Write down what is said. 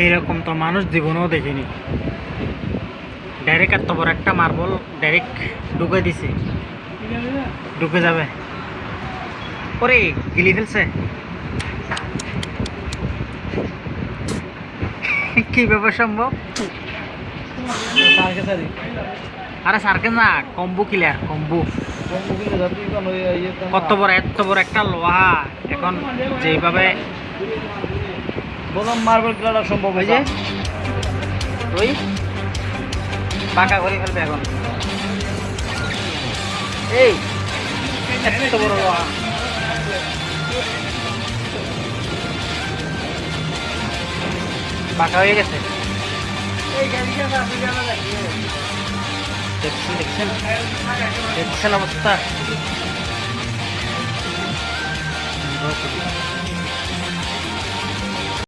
এইরকম তো মানুষ জীবনেও দেখিনি। ডাইরেক্ট এত বড় একটা মার্বল ডাইরেক্ট ঢুকে দিছে, ঢুকে যাবে। ওরে গিলি ফেলছে, কি ব্যাপার সম্ভব? আরে সার্কে না, কম্বু কিলার, কম্বু। কত বড়, এত বড় একটা লোহা এখন যেভাবে বললাম মার্বেল খেলাটা সম্ভব ওই যে তুই পাকা করে ফেলবে এখন। এই এত বড় লোহা, পাকা হয়ে গেছে। দেখছেন দেখছেন দেখছেন অবস্থা।